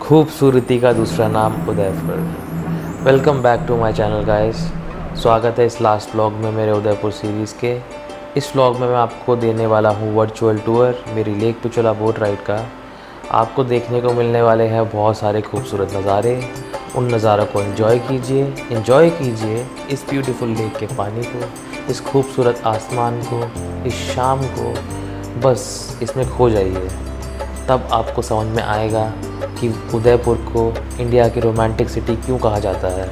खूबसूरती का दूसरा नाम Udaipur. Welcome back to my channel guys. स्वागत है इस लास्ट व्लॉग में मेरे उदयपुर सीरीज़ के। इस व्लॉग में मैं आपको देने वाला हूँ वर्चुअल टूर मेरी लेक पिछोला बोट राइड का। आपको देखने को मिलने वाले हैं बहुत सारे खूबसूरत नज़ारे। उन नज़ारों को एंजॉय कीजिए इस ब्यूटीफुल लेक के पानी को, इस खूबसूरत आसमान को, इस शाम को। बस इसमें खो जाइए, तब आपको समझ में आएगा कि उदयपुर को इंडिया की रोमांटिक सिटी क्यों कहा जाता है।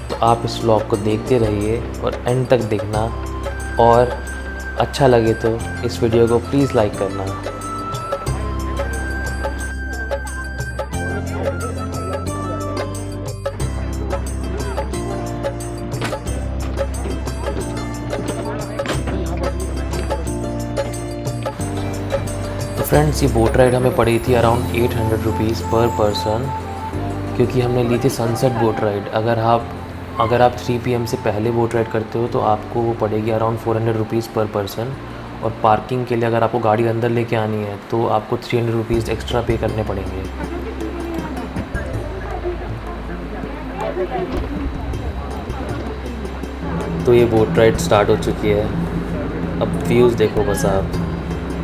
तो आप इस व्लॉग को देखते रहिए और एंड तक देखना, और अच्छा लगे तो इस वीडियो को प्लीज़ लाइक करना। तो फ्रेंड्स, ये बोट राइड हमें पड़ी थी अराउंड 800 रुपीज़ पर पर्सन, क्योंकि हमने ली थी सनसेट बोट राइड। अगर आप 3 PM से पहले बोट राइड करते हो तो आपको वो पड़ेगी अराउंड 400 रुपीज़ पर पर्सन। और पार्किंग के लिए अगर आपको गाड़ी अंदर लेके आनी है तो आपको 300 रुपीज़ एक्स्ट्रा पे करने पड़ेंगे। तो ये बोट राइड स्टार्ट हो चुकी है। अब व्यूज़ देखो बस आप,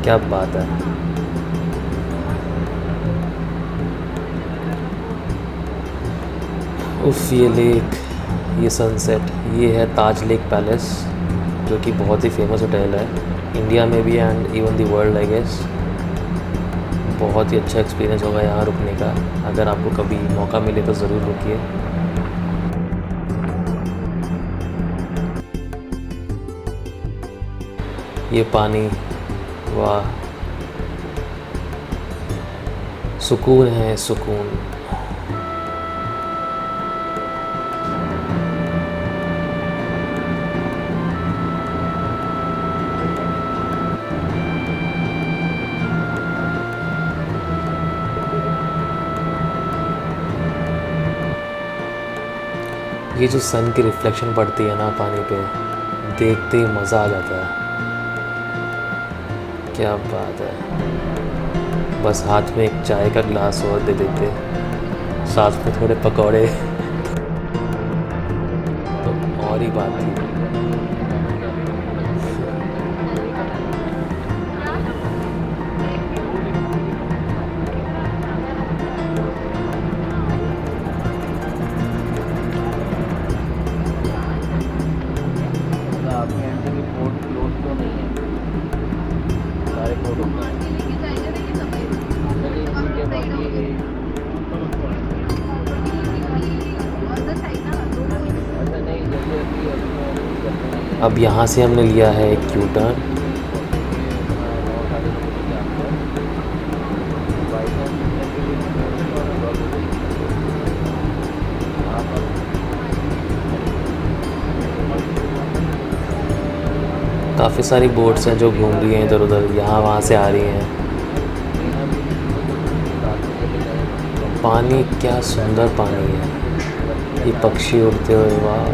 क्या बात है। उफ, ये लेक, ये सनसेट, ये है ताज लेक पैलेस, जो कि बहुत ही फेमस होटल है इंडिया में भी and even the world I guess. बहुत ही अच्छा एक्सपीरियंस होगा यहाँ रुकने का। अगर आपको कभी मौका मिले तो ज़रूर रुकिए। ये पानी, वाह, सुकून है सुकून। ये जो सन की रिफ्लेक्शन पड़ती है ना पानी पे, देखते ही मज़ा आ जाता है। क्या बात है। बस हाथ में एक चाय का ग्लास और दे देते, साथ में थोड़े पकौड़े तो और ही बात थी। आपके एंड में कोड क्लोज तो नहीं है, सारे कोड होते हैं। चलिए ठीक है, बाकी ऐसा नहीं, जल्दी जल्दी अब यहाँ से हमने लिया है एक यू टर्न। काफ़ी सारी बोट्स हैं जो घूम रही हैं इधर उधर, यहाँ वहाँ से आ रही हैं। पानी, क्या सुंदर पानी है। ये पक्षी उड़ते हुए, वाह।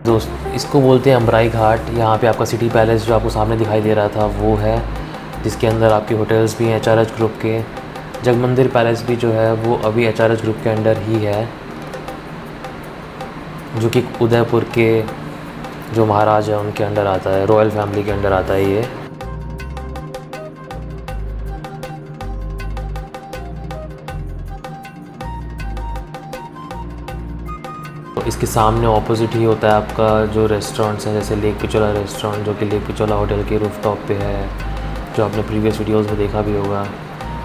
दोस्त, इसको बोलते हैं अम्बराई घाट। यहाँ पे आपका सिटी पैलेस जो आपको सामने दिखाई दे रहा था वो है, जिसके अंदर आपके होटल्स भी हैं HRH ग्रुप के। जगमंदिर पैलेस भी जो है वो अभी HRH ग्रुप के अंडर ही है, जो कि उदयपुर के जो महाराज हैं उनके अंडर आता है, रॉयल फैमिली के अंडर आता है ये। तो इसके सामने ऑपोजिट ही होता है आपका जो रेस्टोरेंट्स हैं, जैसे लेक पिछोला रेस्टोरेंट, जो कि लेक पिछोला होटल के रूफटॉप पे है। जो आपने प्रीवियस वीडियोस में देखा भी होगा।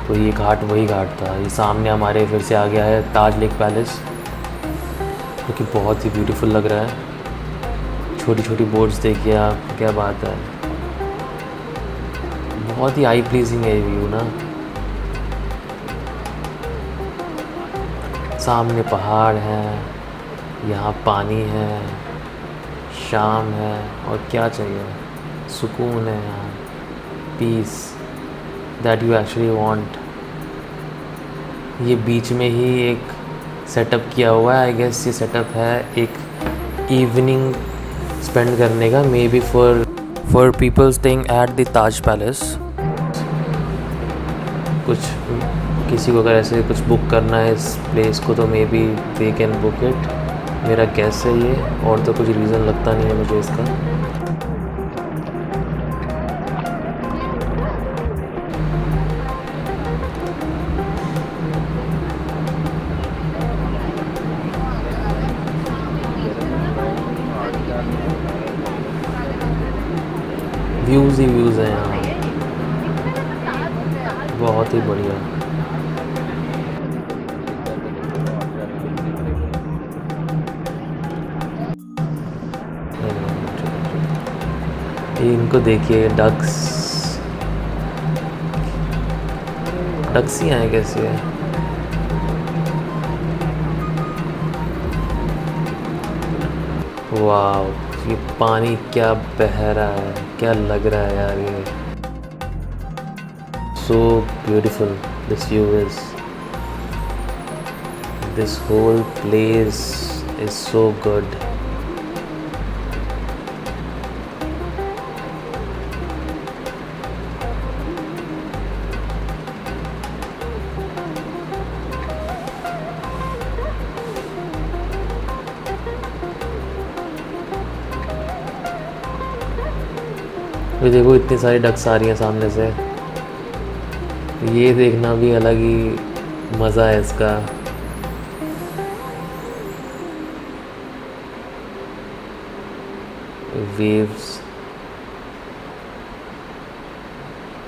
तो ये घाट वही घाट था। ये सामने हमारे फिर से आ गया है ताज लेक पैलेस, जो कि बहुत ही ब्यूटीफुल लग रहा है। छोटी छोटी बोट्स देखिए आप, क्या बात है, बहुत ही आई प्लीजिंग है ये व्यू ना। सामने पहाड़ है, यहाँ पानी है, शाम है, और क्या चाहिए, सुकून है यहाँ, peace that you actually want. ये बीच में ही एक सेटअप किया हुआ है। आई गेस ये सेटअप है एक इवनिंग स्पेंड करने का, may be for people staying at the Taj palace. कुछ किसी को अगर ऐसे कुछ बुक करना है इस प्लेस को तो may be they can book it, मेरा गैस है ये, और तो कुछ रीज़न लगता नहीं है मुझे इसका। व्यूज़ ही व्यूज़ हैं यहाँ, बहुत ही बढ़िया। ये इनको देखिए, डक्स ही हैं कैसे। वाह, ये पानी क्या बह रहा है, क्या लग रहा है यार ये। So beautiful this view is, this whole place is so good. ये देखो इतनी सारी डक्स आ रही हैं सामने से, ये देखना भी अलग ही मज़ा है इसका। वेव्स,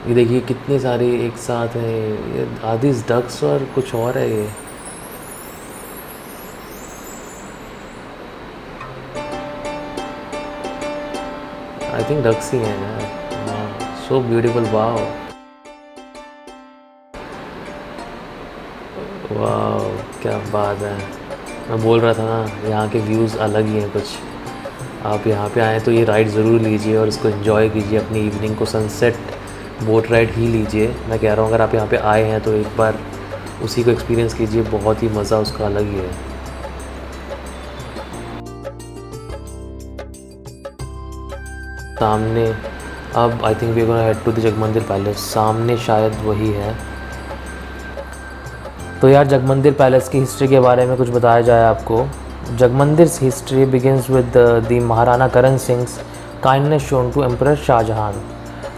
ये देखिए कितनी सारी एक साथ हैं, ये आधी डक्स और कुछ और है ये। आई थिंक डक्स ही हैं यार। सो ब्यूटीफुल, वाओ वाओ, क्या बात है। मैं बोल रहा था ना, यहाँ के व्यूज़ अलग ही हैं कुछ। आप यहाँ पे आएँ तो ये राइड ज़रूर लीजिए और इसको एंजॉय कीजिए, अपनी इवनिंग को सनसेट बोट राइड ही लीजिए। मैं कह रहा हूँ अगर आप यहाँ पे आए हैं तो एक बार उसी को एक्सपीरियंस कीजिए, बहुत ही मज़ा उसका अलग ही है। सामने अब I think we gonna head to the Jagmandir palace, सामने शायद वही है। तो यार जगमंदिर पैलेस की हिस्ट्री के बारे में कुछ बताया जाए आपको। Jagmandir history begins with the Maharana Karan Singh's kindness shown to emperor Shahjahan.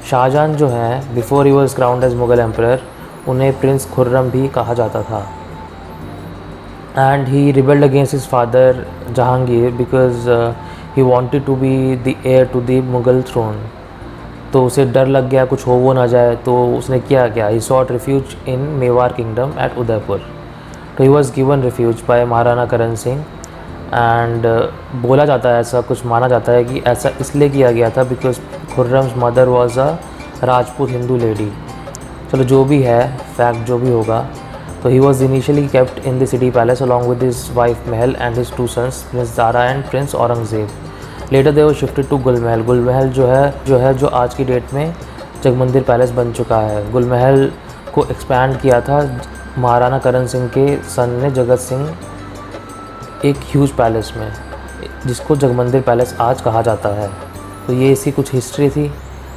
Shahjahan जो हैं before he was crowned as Mughal emperor, उन्हें प्रिंस खुर्रम भी कहा जाता था। And he rebelled against his father Jahangir because he wanted to be the heir to the Mughal throne. तो उसे डर लग गया कुछ हो वो ना जाए, तो उसने क्या he sought refuge in Mewar kingdom at Udaipur. तो he was given refuge by Maharana Karan Singh. And बोला जाता है, ऐसा कुछ माना जाता है कि ऐसा इसलिए किया गया था because Khurram's mother was a Rajput Hindu lady. चलो जो भी है, फैक्ट जो भी होगा। तो he was initially kept in the city palace along with his wife Mahal and his two sons prince Dara and prince Aurangzeb. Later they were shifted to Gul Mahal. गुल महल जो आज की डेट में जगमंदिर पैलेस बन चुका है। गुल महल को एक्सपैंड किया था महाराणा करण सिंह के सन ने, जगत सिंह, एक ह्यूज पैलेस में, जिसको जगमंदिर पैलेस आज कहा जाता है। तो ये इसकी कुछ हिस्ट्री थी।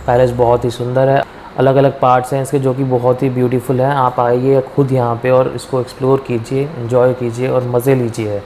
पैलेस बहुत ही सुंदर है, अलग अलग पार्ट्स हैं इसके जो कि बहुत ही ब्यूटीफुल हैं। आप आइए खुद यहाँ पे और इसको एक्सप्लोर कीजिए, एंजॉय कीजिए और मज़े लीजिए।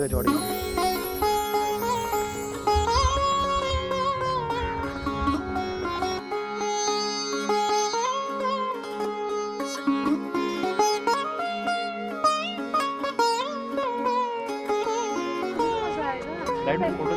जगह छोड़ी। लाइट में फोटो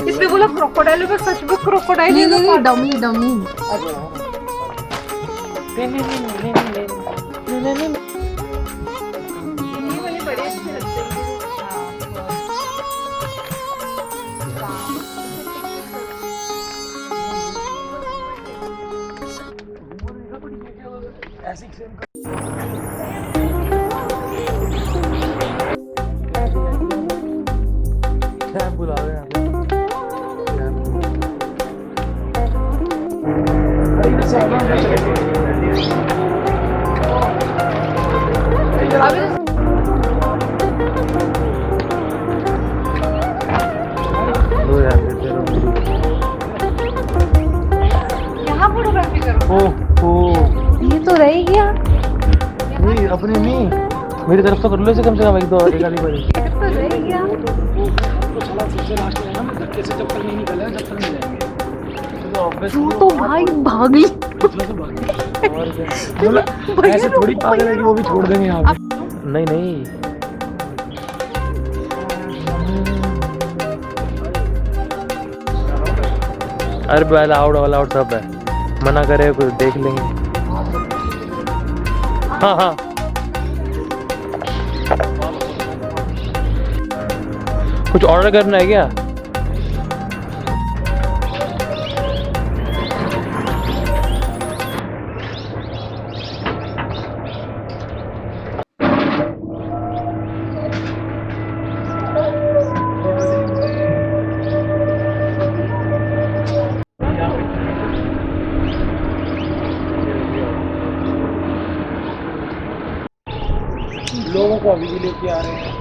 इसने बोला क्रोकोडाइल में, सच में क्रोकोडाइल है। नहीं डमी डमी। ये वाले बड़े अच्छे लगते हैं। बुला रहे हैं यहाँ फोटोग्राफी करो। ये तो रह गया। नहीं अपने नहीं, मेरी तरफ तो कर लो इसे कम से कम एक दो एक आधी बारी। ये तो रह गया। तू तो भाई भाग ली। ऐसे थोड़ी पागल है कि वो भी छोड़ देंगे यहाँ पे। नहीं नहीं अरे वाला आउट सब है, मना करे कुछ देख लेंगे। हाँ हाँ कुछ ऑर्डर करना है क्या? लोगों को अभी भी लेके आ रहे हैं।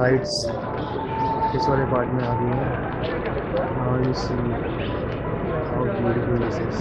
लाइट्स इस वाले पार्ट में आ गई है। Now you see how beautiful this is.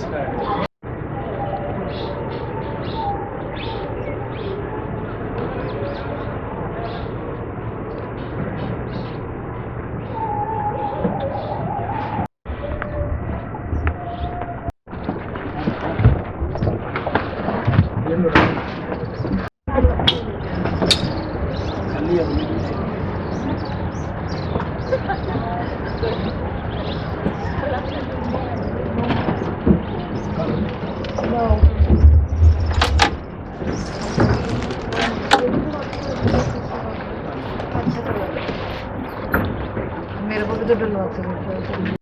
मेरे को भी तो डलवाते हैं।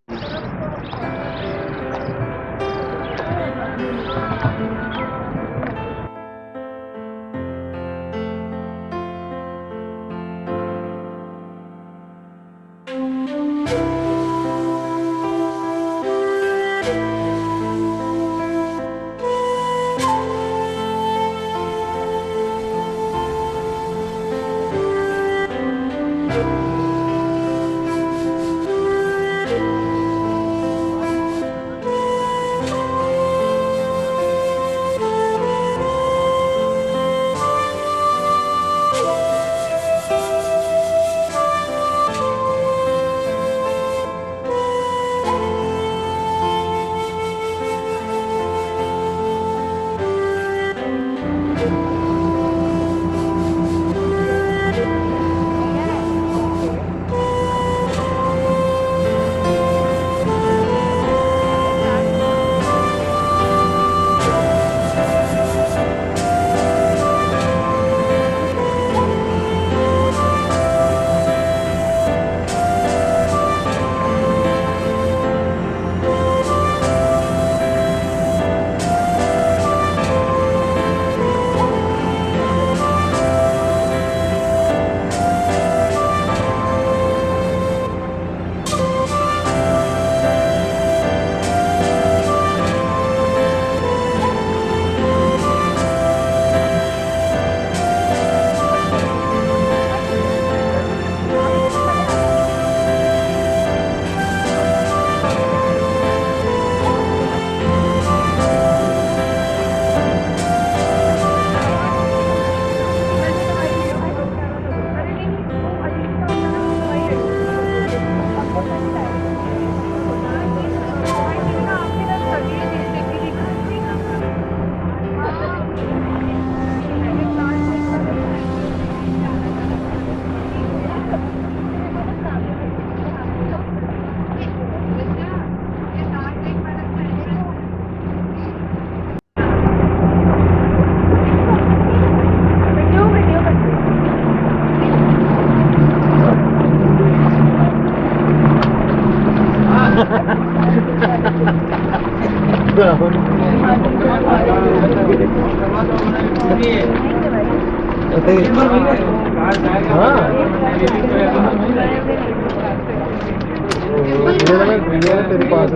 तेरे पास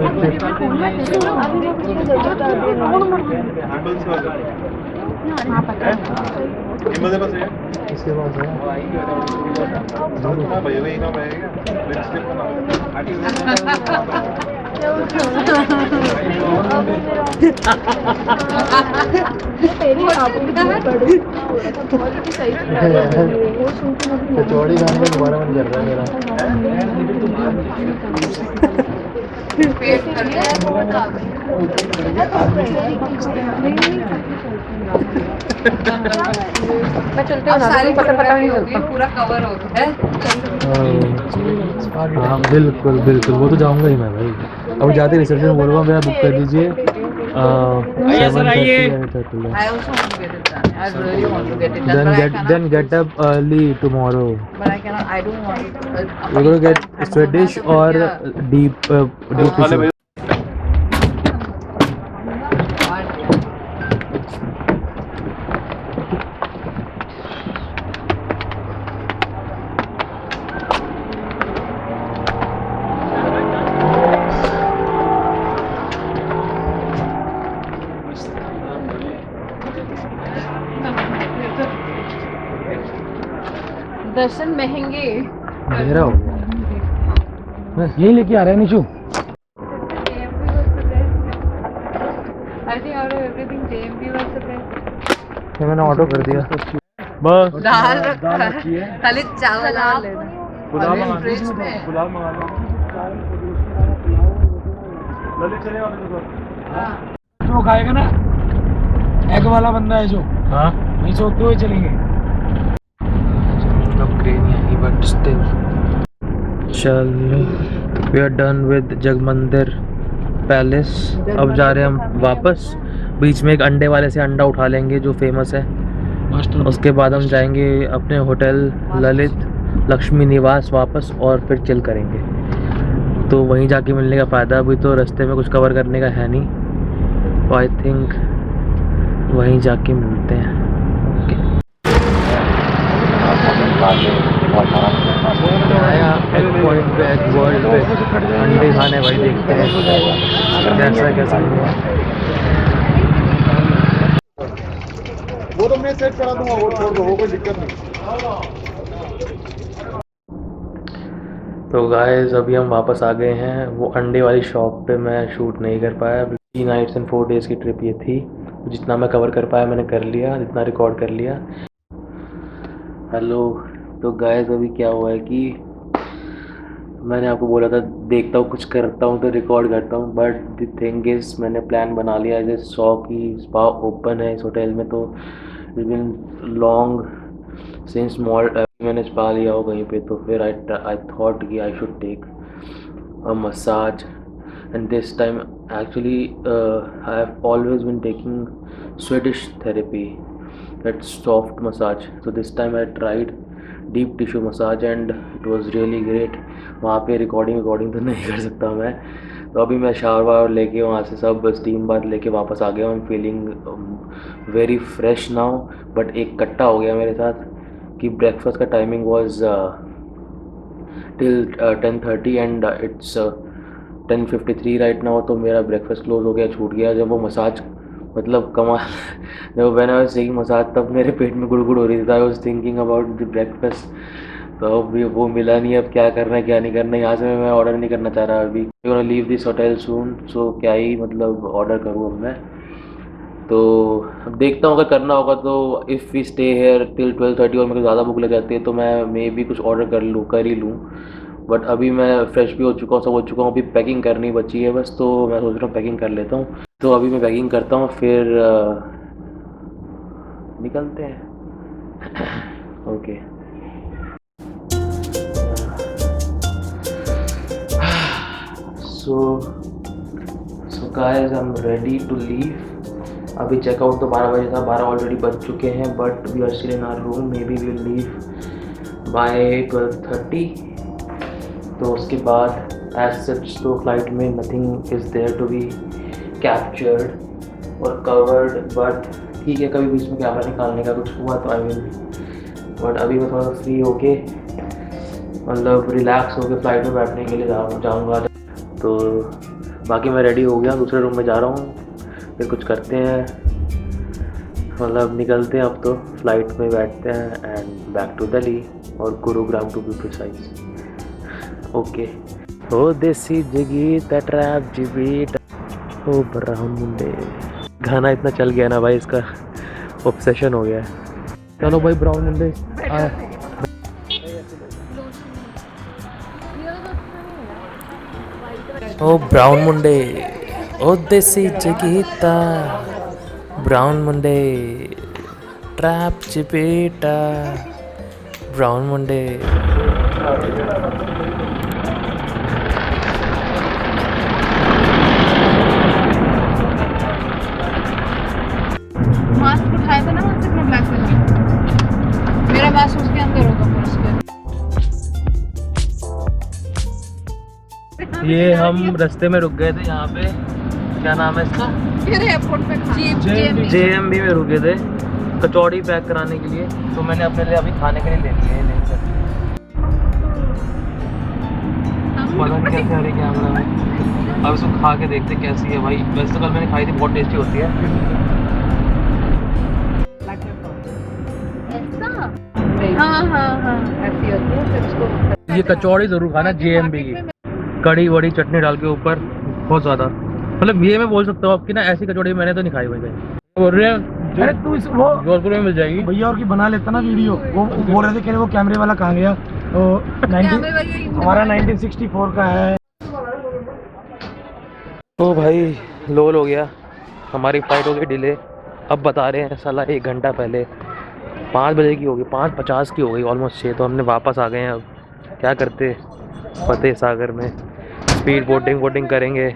इसके पास चौड़ी गाने में दोबारा मन कर रहा है मेरा। मैं चलते हूँ सारी पता नहीं होगी पूरा कवर हो गया है। हाँ बिल्कुल बिल्कुल, वो तो जाऊंगा ही मैं भाई। अब जाते रिसेप्शन में बोलूँगा मेरा बुक कर दीजिए। I also want to get it done. I really want to get it done. But I cannot then get up early tomorrow. But I cannot. I don't want. We're gonna get Swedish or deep tissue. दर्शन महंगे। अंधेरा हो गया। बस यही लेके आ रहे हैं Nishu. I think out of everything, JMP was the best. ये मैंने ऑर्डर कर दिया। बस दाल रखा है, खाली चावल और लेना। पुलाव मंगा लो, फ्रिज में। पुलाव मंगा लो। ललित चले वाले तो वो खाएगा ना, एग वाला बंदा है जो, हाँ नहीं सोते हुए चलेंगे। but still चलो we are done with Jag Mandir palace. अब जा रहे हैं हम वापस। बीच में एक अंडे वाले से अंडा उठा लेंगे जो फेमस है। उसके बाद हम जाएंगे अपने होटल ललित लक्ष्मी निवास वापस और फिर चिल करेंगे। तो वहीं जाके मिलने का फ़ायदा, अभी तो रास्ते में कुछ कवर करने का है नहीं, तो आई थिंक वहीं जाके मिलते हैं। पॉइंट पे वर्ल्ड पे अंडे खाने भाई, देखते हैं कैसा कैसा है। वो तो मैं सेट करा दूंगा, वो छोड़ दो, वो कोई दिक्कत नहीं। तो गाइस अभी हम वापस आ गए हैं। वो अंडे वाली शॉप पे मैं शूट नहीं कर पाया। 3 नाइट्स एंड 4 डेज़ की ट्रिप ये थी। जितना मैं कवर कर पाया मैंने कर लिया, जितना रिकॉर्ड कर लिया। हेलो, तो गाइस अभी क्या हुआ है कि मैंने आपको बोला था देखता हूँ कुछ करता हूँ तो रिकॉर्ड करता हूँ, बट द थिंग इज़ मैंने प्लान बना लिया है। जैसे 100 की स्पा ओपन है इस होटल में, तो इट्स बीन लॉन्ग सिंस मैंने स्पा लिया हो कहीं पे, तो फिर आई थॉट कि I should take a massage and this time actually I have always been taking Swedish therapy, that's soft massage. so this time I tried deep tissue massage and it was really great. वहाँ पे recording तो नहीं कर सकता मैं, तो अभी मैं शावर वावर लेके वहाँ से सब स्टीम बाथ लेके वापस आ गया हूँ। Feeling very fresh now. But एक कट्टा हो गया मेरे साथ कि ब्रेकफास्ट का timing was till 10:30 and it's 10:53 right now. तो मेरा ब्रेकफास्ट क्लोज हो गया, छूट गया। जब वो मसाज मतलब कमाल जब when I was taking massage तब मेरे पेट में गुड़गुड़ हो रही थी। I was thinking about the breakfast, तो अब वो मिला नहीं। अब क्या करना है क्या नहीं करना है, यहाँ से मैं ऑर्डर नहीं करना चाह रहा अभी। गोना लीव दिस होटल सून, सो क्या ही मतलब ऑर्डर करूँ अब मैं। तो अब देखता हूँ अगर करना होगा तो if we stay here till 12:30 और मेरे को ज़्यादा भूख लग जाती है तो मैं मे बी कुछ ऑर्डर कर ही लूँ। बट अभी मैं फ्रेश भी हो चुका हूँ, सब हो चुका हूँ, अभी पैकिंग करनी बची है बस। तो मैं सोच रहा हूँ पैकिंग कर लेता हूँ। तो अभी मैं पैकिंग करता हूँ, फिर निकलते हैं। Okay so guys I am ready to leave. अभी चेकआउट तो 12 बजे था, 12 ऑलरेडी बज चुके हैं, but we are still in our room. Maybe we will leave by 12:30। तो उसके बाद एज सच तो फ्लाइट में nothing is there to be captured और कवर्ड, बट ठीक है, कभी बीच में कैमरा निकालने का कुछ हुआ तो आई विल, बट अभी मैं थोड़ा फ्री होके मतलब रिलैक्स होके फ्लाइट में बैठने के लिए जाऊँगा। तो बाकी मैं रेडी हो गया, दूसरे रूम में जा रहा हूँ, फिर कुछ करते हैं, मतलब निकलते हैं अब तो फ्लाइट में बैठते हैं एंड बैक टू दिल्ली और Gurugram to be precise. Okay. ओ देसी जगी ट्रैप जीबी ओ ब्राउन मुंडे, गाना इतना चल गया ना भाई, इसका ऑब्सेशन हो गया है। चलो भाई ब्राउन मुंडे ओ ब्राउन मुंडे, ओ देसी जगीता, ब्राउन मुंडे ट्रैप चिपेटा, ब्राउन मुंडे। मास्क उठाया था ना मुझसे अपना ब्लैक करके, मेरा मास्क उसके अंदर होगा पर्स के। ये हम रास्ते में रुक गए थे यहाँ पे, क्या नाम है इसका, फिर एयरपोर्ट पे JMB में रुके थे कचौड़ी पैक कराने के लिए, तो मैंने अपने लिए अभी खाने के लिए ले लिए पता नहीं कैसे आ रही कैमरा में, अब इसको खा के देखते कैसी है भाई। वैसे तो कल मैंने खाई थी, बहुत टेस्टी होती है। हाँ ऐसी होती है, फिर उसको ये कचौड़ी जरूर खाना JMB की, कड़ी वड़ी चटनी डाल के ऊपर, बहुत ज़्यादा, मतलब ये मैं बोल सकता हूँ आपकी ना, ऐसी कचौड़ी मैंने तो नहीं खाई भाई। बोल रहे हैं अरे तू इस वो जोधपुर में मिल जाएगी भैया और की बना लेता ना वीडियो, वो बोल रहे थे कि वो कैमरे वाला कहाँ गया, तो 90 हमारा 1964 का है। तो भाई लोल हो गया, हमारी फ्लाइट हो गई डिले। अब बता रहे हैं साला 1 घंटा पहले 5 बजे की होगी, 5:50 की हो गई, ऑलमोस्ट 6, तो हमने वापस आ गए हैं। अब क्या करते, फतेह सागर में स्पीड बोटिंग करेंगे,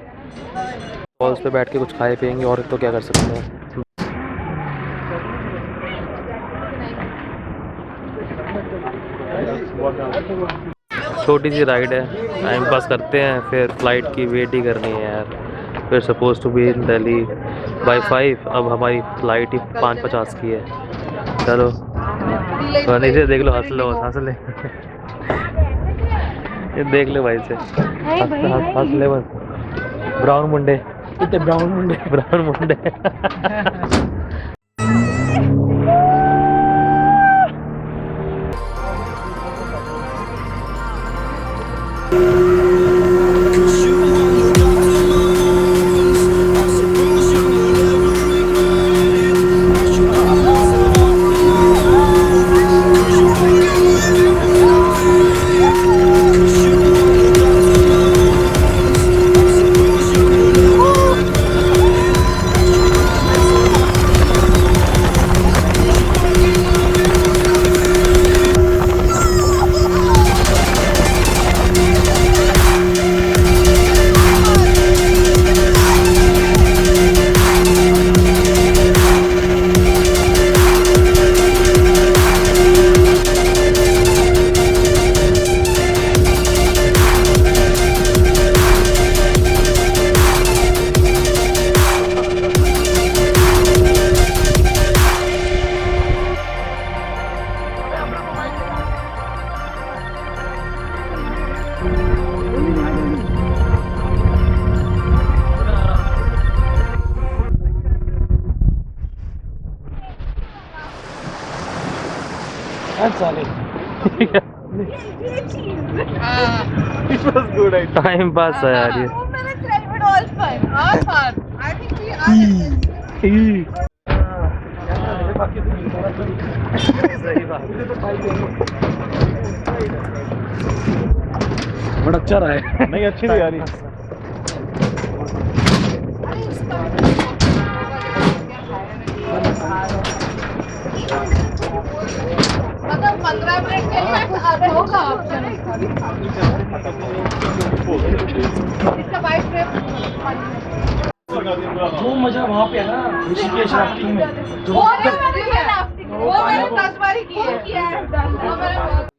फॉल्स पे बैठ के कुछ खाए पिएंगे, और तो क्या कर सकते हैं। छोटी सी राइड है, टाइम पास करते हैं, फिर फ्लाइट की वेट ही करनी है यार। फिर suppose to be in Delhi by 5, अब हमारी फ्लाइट ही 5:50 की है। चलो तो नीचे देख लो, हंस ले ये देख ले भाई से, हंस ले बस। ब्राउन मुंडे, इतने ब्राउन मुंडे ब्राउन मुंडे टाइम पास है यार ये। बड़ा अच्छा रहा है। नहीं अच्छी भी आ रही। मतलब 15 मिनट के लिए आधा होगा ऑप्शन इसका बाइक ट्रिप। जो मजा वहाँ पे है ना ऋषिकेश राफ्टिंग में, वो मैंने 10 बार की है।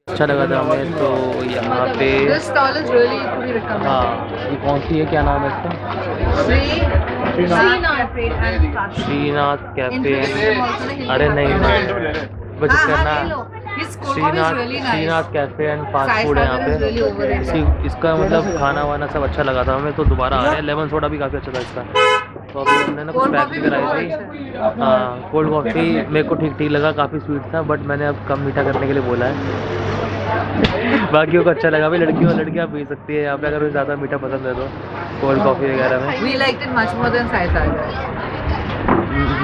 अच्छा लगा था हमें तो यहाँ पे। This stall is really to be recommended. हाँ, ये कौन सी है, क्या नाम है इसका? श्रीनाथ कैफे। अरे नहीं नहीं, बस करना Shrinath cafe and fast food है यहाँ पे। इसका मतलब खाना वाना सब अच्छा लगा था हमें, तो दोबारा आ रहे हैं। लेमन सोडा भी काफ़ी अच्छा था इसका। तो अभी हमने ना कुछ पैक भी कराई थी। हाँ, कोल्ड कॉफ़ी मेरे को ठीक ठीक लगा, काफ़ी स्वीट था, बट मैंने अब कम मीठा करने के लिए बोला है। बाकियों को अच्छा लगा भाई, लड़कियाँ पी सकती है यहाँ पे अगर ज़्यादा मीठा पसंद है तो कोल्ड कॉफ़ी वगैरह में।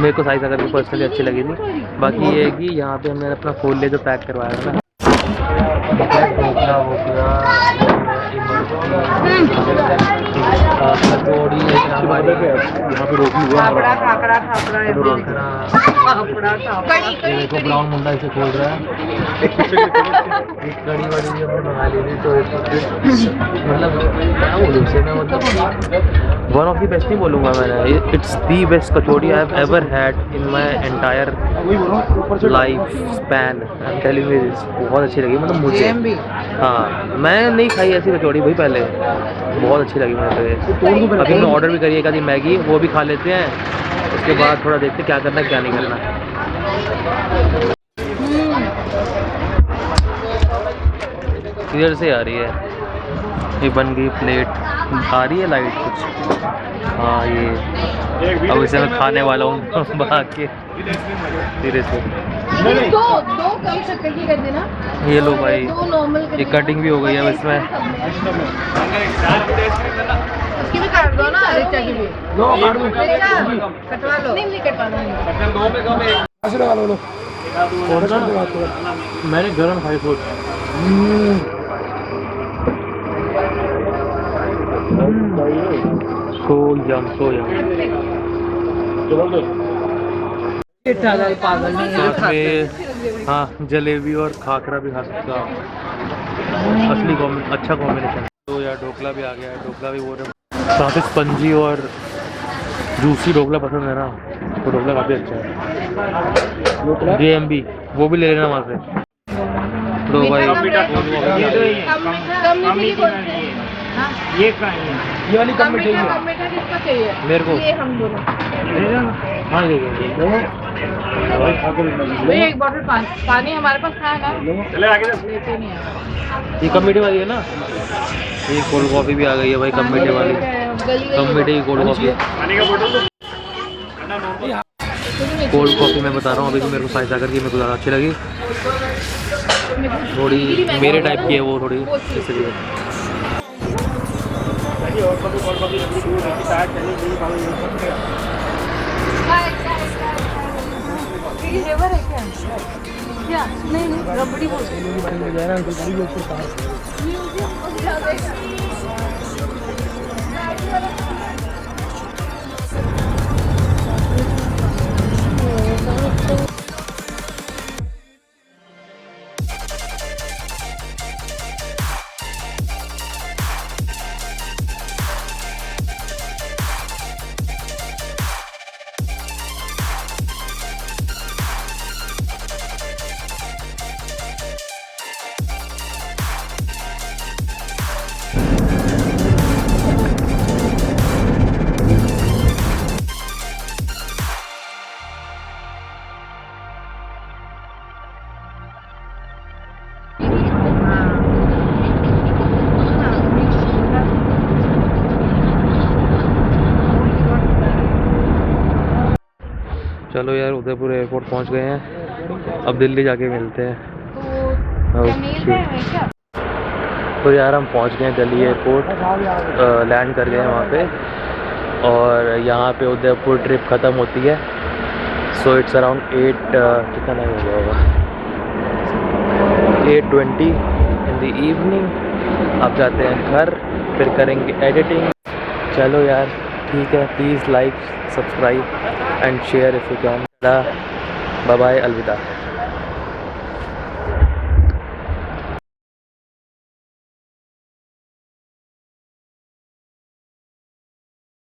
मेरे को साई सागर की पर्सनली अच्छी लगी थी। बाकी ये है कि यहाँ पे हमने अपना फोन ले जो पैक करवाया था ना, कचौड़ी यहाँ पे रोटी हुआ। देखो ब्राउन मुंडा इसे खोल रहा है। कड़ी वड़ी भी हमने मंगा ली थी, तो मतलब क्या बोलूँ उसे मैं, मतलब वन ऑफ द बेस्ट नहीं बोलूँगा मैंने, it's the best kachori I have ever had in my entire life span. I am telling you this, बहुत अच्छी लगी मतलब मुझे। हाँ, मैं नहीं खाई ऐसी कचौड़ी भाई पहले, बहुत अच्छी लगी मुझे। अभी मैं ऑर्डर भी करी एक आधी मैगी, वो भी खा लेते हैं, उसके बाद थोड़ा देखते क्या करना है क्या नहीं करना। इधर से आ रही है, ये बन गई प्लेट, आ रही है लाइट कुछ। हाँ ये अब इसे मैं खाने वाला हूँ भाग के धीरे से। दो कम शक्कर की कर देना। ये लो भाई, दो नॉर्मल ये कटिंग भी हो गई है अब इसमें। उसकी भी काट दो ना, रिचा की भी। कटवा लो। नहीं कटवाना है। मैंने गरम खाई फूड। सो यम। साथ में हाँ जलेबी और खाखरा भी खा सकता, असली अच्छा कॉम्बिनेशन। तो यार ढोकला भी आ गया है, ढोकला भी बोल रहे काफ़ी स्पंजी और जूसी ढोकला पसंद है ना, तो ढोकला काफ़ी अच्छा है। JMB वो भी ले लेना वहाँ से। तो भाई ये वाली कम मीठी है किसको चाहिए? मेरे को ये हम दोनों। हाँ ले भैया एक बॉटल पानी हमारे पास है ना, लेते नहीं है। ये कम मीठी वाली है ना, ये कोल्ड कॉफ़ी भी आ गई है भाई, कम मीठे वाली, कम मीठे की कोल्ड कॉफ़ी। कोल्ड कॉफ़ी मैं बता रहा हूँ अभी तो मेरे को साई सागर की मेरे को ज़्यादा अच्छी लगी, थोड़ी मेरे टाइप की है वो, थोड़ी इसलिए। क्या? नहीं रबड़ी बोल चलो यार उदयपुर एयरपोर्ट पहुंच गए हैं, अब दिल्ली जाके मिलते हैं। तो यार हम पहुंच गए हैं दिल्ली एयरपोर्ट, लैंड कर गए हैं वहाँ पे, और यहाँ पे उदयपुर ट्रिप ख़त्म होती है। सो इट्स अराउंड 8 कितना टाइम हो गया होगा, 8:20 इन द इवनिंग। अब जाते हैं घर, फिर करेंगे एडिटिंग। चलो यार ठीक है, please like subscribe and share if you can. Bye bye, अलविदा।